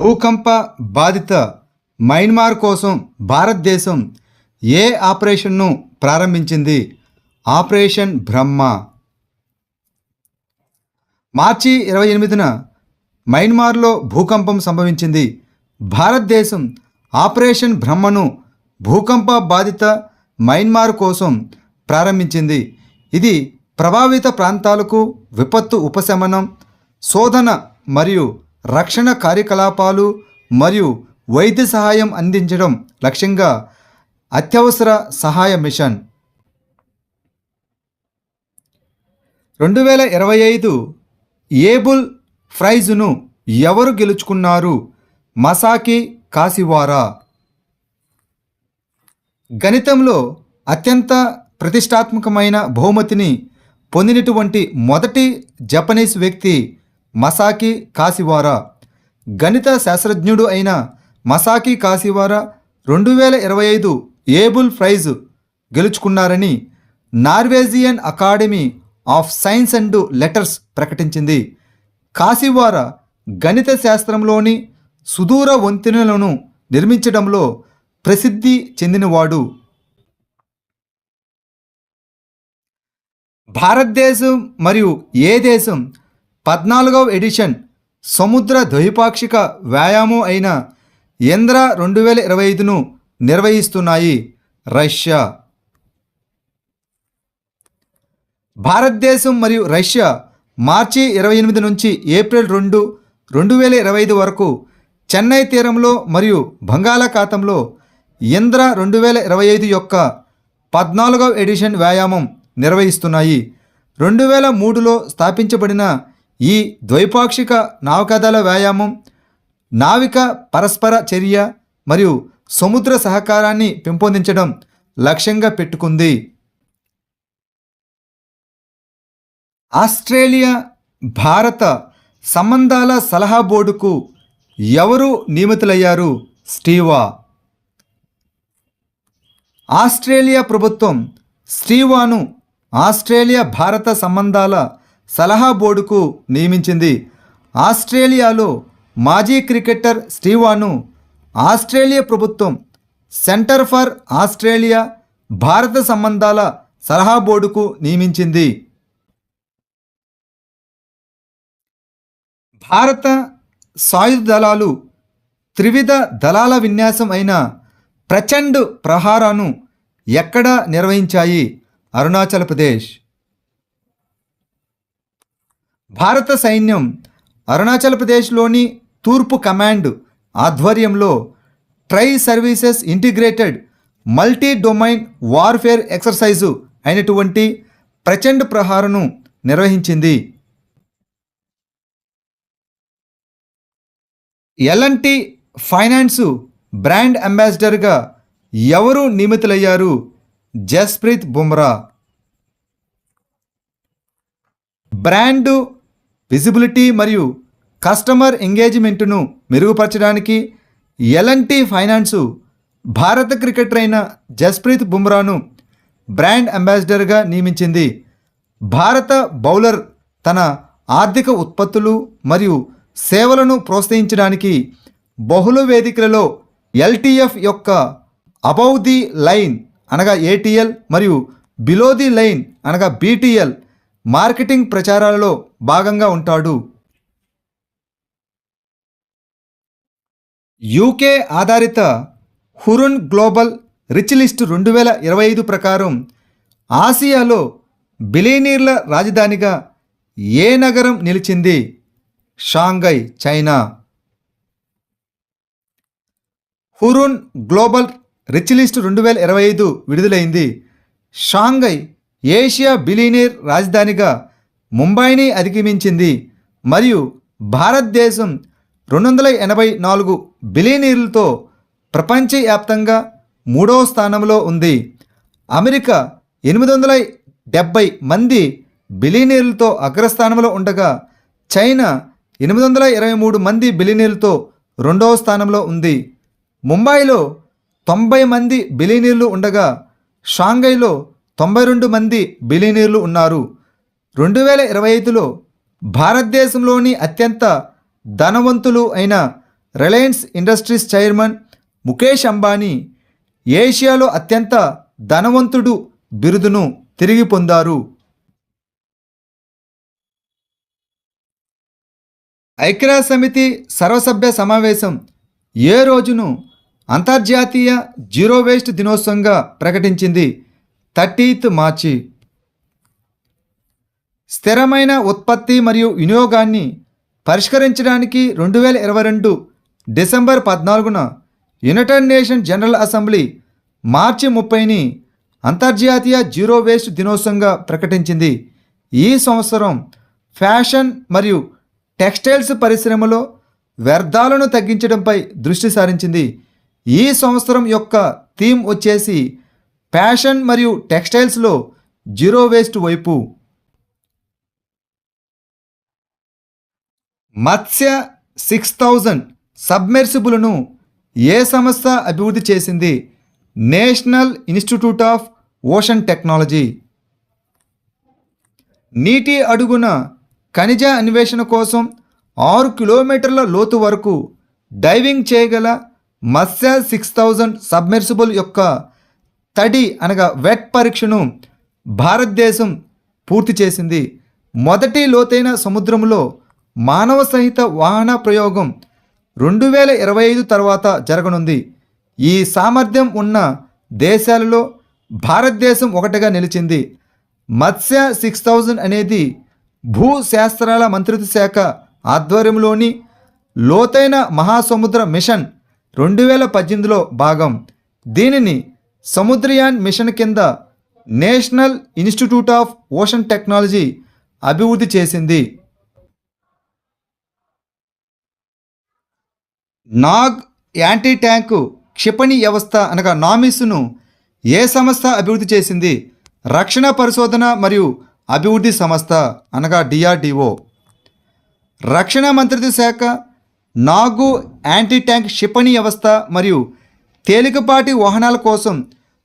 భూకంప బాధిత మయన్మార్ కోసం భారతదేశం ఏ ఆపరేషన్ను ప్రారంభించింది? ఆపరేషన్ బ్రహ్మ. మార్చి 28న మయన్మార్లో భూకంపం సంభవించింది. భారతదేశం ఆపరేషన్ బ్రహ్మను భూకంప బాధిత మయన్మార్ కోసం ప్రారంభించింది. ఇది ప్రభావిత ప్రాంతాలకు విపత్తు ఉపశమనం, శోధన మరియు రక్షణ కార్యకలాపాలు మరియు వైద్య సహాయం అందించడం లక్ష్యంగా అత్యవసర సహాయ మిషన్. 2025 ఏబుల్ ప్రైజ్ను ఎవరు గెలుచుకున్నారు? మసాకి కాసివారా. గణితంలో అత్యంత ప్రతిష్టాత్మకమైన బహుమతిని పొందినటువంటి మొదటి జపనీస్ వ్యక్తి మసాకి కాసివారా. గణిత శాస్త్రజ్ఞుడు అయిన మసాకి కాసివారా 2025 ఏబుల్ ప్రైజ్ గెలుచుకున్నారని Norwegian academy of science and letters ప్రకటించింది. కాసివారా గణిత శాస్త్రంలోని సుదూర వంతెనలను నిర్మించడంలో ప్రసిద్ధి చెందినవాడు. భారతదేశం మరియు ఏ దేశం 14వ ఎడిషన్ సముద్ర ద్వైపాక్షిక వ్యాయామం అయిన ఇంద్ర 2025ను నిర్వహిస్తున్నాయి? రష్యా. భారతదేశం మరియు రష్యా మార్చి 28 నుంచి ఏప్రిల్ 2, 2025 వరకు చెన్నై తీరంలో మరియు బంగాళాఖాతంలో ఇంద్ర 2025 యొక్క 14వ ఎడిషన్ వ్యాయామం నిర్వహిస్తున్నాయి. 2003లో స్థాపించబడిన ఈ ద్వైపాక్షిక నౌకాదళ వ్యాయామం నావిక పరస్పర చర్య మరియు సముద్ర సహకారాన్ని పెంపొందించడం లక్ష్యంగా పెట్టుకుంది. ఆస్ట్రేలియా భారత సంబంధాల సలహా బోర్డుకు ఎవరు నియమితులయ్యారు? స్టీవా. ఆస్ట్రేలియా ప్రభుత్వం స్టీవాను ఆస్ట్రేలియా భారత సంబంధాల సలహా బోర్డుకు నియమించింది. ఆస్ట్రేలియాలో మాజీ క్రికెటర్ స్టీవాను ఆస్ట్రేలియా ప్రభుత్వం సెంటర్ ఫర్ ఆస్ట్రేలియా భారత సంబంధాల సలహా బోర్డుకు నియమించింది. భారత సాయుధ దళాలు త్రివిధ దళాల విన్యాసం అయిన ప్రచండ్ ప్రహారాను ఎక్కడ నిర్వహించాయి? అరుణాచల్ ప్రదేశ్. భారత సైన్యం అరుణాచల్ ప్రదేశ్లోని తూర్పు కమాండ్ ఆధ్వర్యంలో try services integrated multi domain warfare exercise అయినటువంటి ప్రచండ్ ప్రహారను నిర్వహించింది. ఎల్ఎన్టీ ఫైనాన్స్ బ్రాండ్ అంబాసిడర్గా ఎవరు నియమితులయ్యారు? జస్ప్రీత్ బుమ్రా. బ్రాండ్ విజిబిలిటీ మరియు కస్టమర్ ఎంగేజ్మెంట్ను మెరుగుపరచడానికి ఎల్ఎన్టీ ఫైనాన్స్ భారత క్రికెటర్ అయిన జస్ప్రీత్ బుమ్రాను బ్రాండ్ అంబాసిడర్గా నియమించింది. భారత బౌలర్ తన ఆర్థిక ఉత్పత్తులు మరియు సేవలను ప్రోత్సహించడానికి బహుళ వేదికలలో ఎల్టీఎఫ్ యొక్క అబౌవ్ ది లైన్ అనగా ఏటీఎల్ మరియు బిలో ది లైన్ అనగా బీటీఎల్ మార్కెటింగ్ ప్రచారాలలో భాగంగా ఉంటాడు. యూకే ఆధారిత హురున్ గ్లోబల్ రిచ్ లిస్ట్ 2025 ప్రకారం ఆసియాలో బిలియనీర్ల రాజధానిగా ఏ నగరం నిలిచింది? Shanghai, China. Hurun global rich list 2025 విడుదలైంది. షాంఘై ఏషియా బిలియనీర్ రాజధానిగా ముంబైని అధిగమించింది మరియు భారతదేశం 284 బిలియనీర్లతో ప్రపంచవ్యాప్తంగా 3వ స్థానంలో ఉంది. అమెరికా 870 మంది బిలియనీర్లతో అగ్రస్థానంలో ఉండగా చైనా 823 మంది బిలియనీర్లతో 2వ స్థానంలో ఉంది. ముంబైలో 90 మంది బిలియనీర్లు ఉండగా షాంఘైలో 92 మంది బిలియనీర్లు ఉన్నారు. 2025లో భారతదేశంలోని అత్యంత ధనవంతులు అయిన Reliance Industries chairman Mukesh Ambani ఏషియాలో అత్యంత ధనవంతుడు బిరుదును తిరిగి పొందారు. ఐక్యరాజ్యసమితి సర్వసభ్య సమావేశం ఏ రోజును అంతర్జాతీయ జీరో వేస్ట్ దినోత్సవంగా ప్రకటించింది? 30th మార్చి. స్థిరమైన ఉత్పత్తి మరియు వినియోగాన్ని పరిష్కరించడానికి 2022 డిసెంబర్ 14న యునైటెడ్ నేషన్ జనరల్ అసెంబ్లీ మార్చి 30ని అంతర్జాతీయ జీరో వేస్ట్ దినోత్సవంగా ప్రకటించింది. ఈ సంవత్సరం ఫ్యాషన్ మరియు టెక్స్టైల్స్ పరిశ్రమలో వ్యర్థాలను తగ్గించడంపై దృష్టి సారించింది. ఈ సంవత్సరం యొక్క థీమ్ వచ్చేసి ఫ్యాషన్ మరియు టెక్స్టైల్స్లో జీరో వేస్ట్ వైపు. మత్స్య 6000 సబ్మెర్సిబుల్ను ఏ సంస్థ అభివృద్ధి చేసింది? National institute of ocean technology. నీటి అడుగున ఖనిజ అన్వేషణ కోసం 6 కిలోమీటర్ల లోతు వరకు డైవింగ్ చేయగల మత్స్య 6000 సబ్మెర్సిబుల్ యొక్క తడి వెట్ పరీక్షను భారతదేశం పూర్తి చేసింది. మొదటి లోతైన సముద్రంలో మానవ సహిత వాహన ప్రయోగం 2025 తర్వాత జరగనుంది. ఈ సామర్థ్యం ఉన్న దేశాలలో భారతదేశం ఒకటిగా నిలిచింది. మత్స్య 6000 అనేది భూశాస్త్రాల మంత్రిత్వ శాఖ ఆధ్వర్యంలోని లోతైన మహాసముద్ర మిషన్ 2018లో భాగం. దీనిని సముద్రయాన్ మిషన్ కింద national institute of ocean technology అభివృద్ధి చేసింది. నాగ్ యాంటీ ట్యాంకు క్షిపణి వ్యవస్థ నామిస్ను ఏ సంస్థ అభివృద్ధి చేసింది? రక్షణ పరిశోధన మరియు అభివృద్ధి సంస్థ DRDO. రక్షణ మంత్రిత్వ శాఖ నాగు యాంటీ ట్యాంక్ క్షిపణి వ్యవస్థ మరియు తేలికపాటి వాహనాల కోసం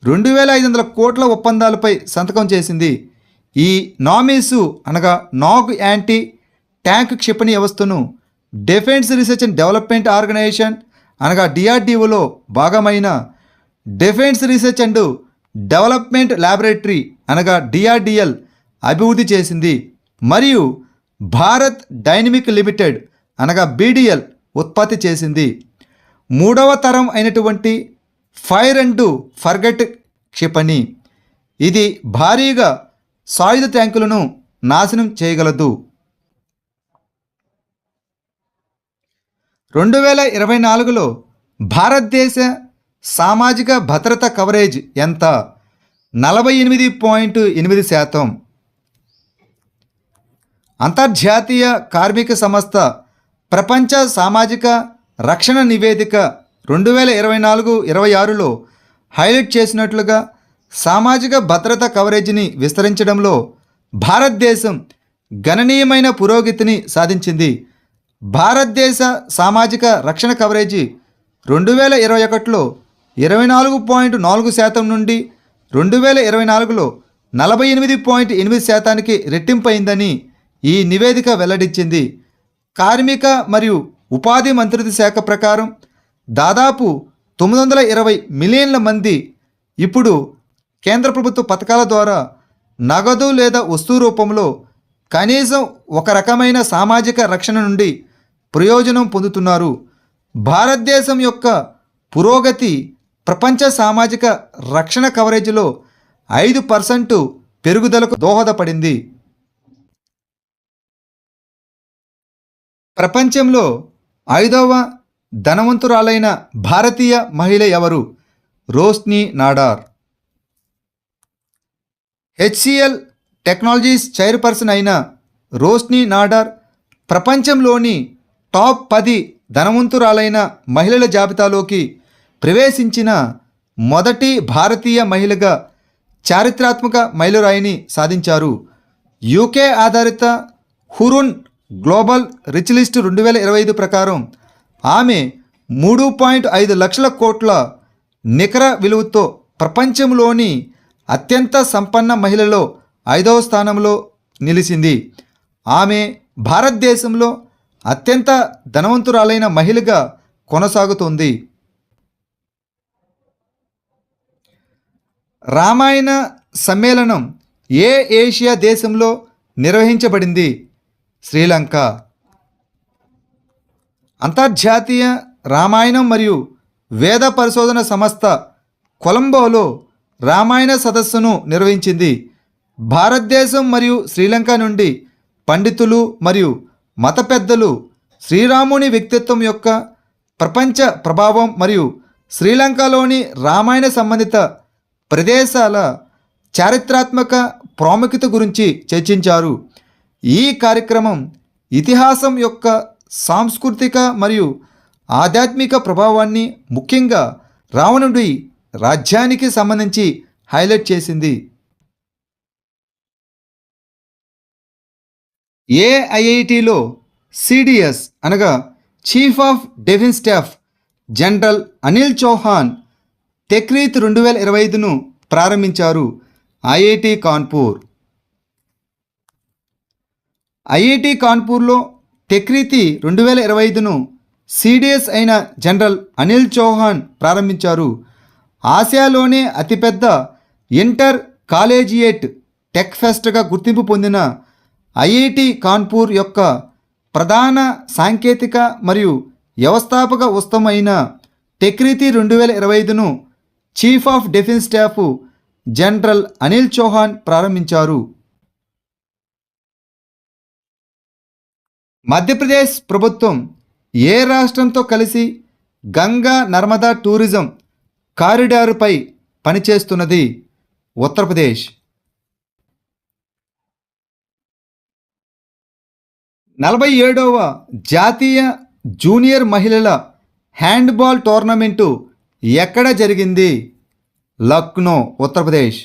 2500 కోట్ల ఒప్పందాలపై సంతకం చేసింది. ఈ నామిసు నాగ్ యాంటీ ట్యాంక్ క్షిపణి వ్యవస్థను defence research and development organisation DRDOలో భాగమైన defence research and development laboratory DRDL అభివృద్ధి చేసింది మరియు భారత్ డైనమిక్ లిమిటెడ్ BDL ఉత్పత్తి చేసింది. 3వ తరం అయినటువంటి ఫైర్ అండ్ ఫర్గెట్ క్షిపణి. ఇది భారీగా సాయుధ ట్యాంకులను నాశనం చేయగలదు. 2024లో భారతదేశ సామాజిక భద్రత కవరేజ్ ఎంత? 48.8%. అంతర్జాతీయ కార్మిక సంస్థ ప్రపంచ సామాజిక రక్షణ నివేదిక 2024-26లో హైలైట్ చేసినట్లుగా సామాజిక భద్రత కవరేజీని విస్తరించడంలో భారతదేశం గణనీయమైన పురోగతిని సాధించింది. భారతదేశ సామాజిక రక్షణ కవరేజీ 2021లో 24.4% నుండి 2024లో 48.8%కి రెట్టింపైందని ఈ నివేదిక వెల్లడించింది. కార్మిక మరియు ఉపాధి మంత్రిత్వ శాఖ ప్రకారం దాదాపు 920 మిలియన్ల మంది ఇప్పుడు కేంద్ర ప్రభుత్వ పథకాల ద్వారా నగదు లేదా వస్తువు రూపంలో కనీసం ఒక రకమైన సామాజిక రక్షణ నుండి ప్రయోజనం పొందుతున్నారు. భారతదేశం యొక్క పురోగతి ప్రపంచ సామాజిక రక్షణ కవరేజీలో 5% పెరుగుదలకు దోహదపడింది. ప్రపంచంలో 5వ ధనవంతురాలైన భారతీయ మహిళ ఎవరు? Roshni Nadar. HCL technologies chairperson అయిన రోష్ని నాడార్ ప్రపంచంలోని టాప్ 10 ధనవంతురాలైన మహిళల జాబితాలోకి ప్రవేశించిన మొదటి భారతీయ మహిళగా చారిత్రాత్మక మైలురాయిని సాధించారు. UK ఆధారిత హురున్ గ్లోబల్ రిచ్ లిస్ట్ 2025 ప్రకారం ఆమె 3.5 లక్షల కోట్ల నికర విలువతో ప్రపంచంలోని అత్యంత సంపన్న మహిళలో 5వ స్థానంలో నిలిచింది. ఆమె భారతదేశంలో అత్యంత ధనవంతురాలైన మహిళగా కొనసాగుతోంది. రామాయణ సమ్మేళనం ఏ ఏషియా దేశంలో నిర్వహించబడింది? శ్రీలంక. అంతర్జాతీయ రామాయణం మరియు వేద పరిశోధన సంస్థ కొలంబోలో రామాయణ సదస్సును నిర్వహించింది. భారతదేశం మరియు శ్రీలంక నుండి పండితులు మరియు మత పెద్దలు శ్రీరాముని వ్యక్తిత్వం యొక్క ప్రపంచ ప్రభావం మరియు శ్రీలంకలోని రామాయణ సంబంధిత ప్రదేశాల చారిత్రాత్మక ప్రాముఖ్యత గురించి చర్చించారు. ఈ కార్యక్రమం ఇతిహాసం యొక్క సాంస్కృతిక మరియు ఆధ్యాత్మిక ప్రభావాన్ని, ముఖ్యంగా రావణుడి రాజ్యానికి సంబంధించి హైలైట్ చేసింది. ఏ ఐఐటిలో సిడిఎస్ అనగా chief of defence staff general Anil Chauhan Techkriti 2025ను ప్రారంభించారు? ఐఐటి కాన్పూర్. ఐఐటి కాన్పూర్లో టెక్రీతి 2025ను సిడిఎస్ అయిన జనరల్ అనిల్ చౌహాన్ ప్రారంభించారు. ఆసియాలోనే అతిపెద్ద ఇంటర్ కాలేజియేట్ టెక్ ఫెస్ట్గా గుర్తింపు పొందిన ఐఐటి కాన్పూర్ యొక్క ప్రధాన సాంకేతిక మరియు వ్యవస్థాపక ఉత్సవం అయిన టెక్రీతి 2025ను chief of defence staff general Anil Chauhan ప్రారంభించారు. మధ్యప్రదేశ్ ప్రభుత్వం ఏ రాష్ట్రంతో కలిసి గంగా నర్మదా టూరిజం కారిడార్పై పనిచేస్తున్నది? ఉత్తరప్రదేశ్. 47వ జాతీయ జూనియర్ మహిళల హ్యాండ్బాల్ టోర్నమెంటు ఎక్కడ జరిగింది? లక్నో, ఉత్తరప్రదేశ్.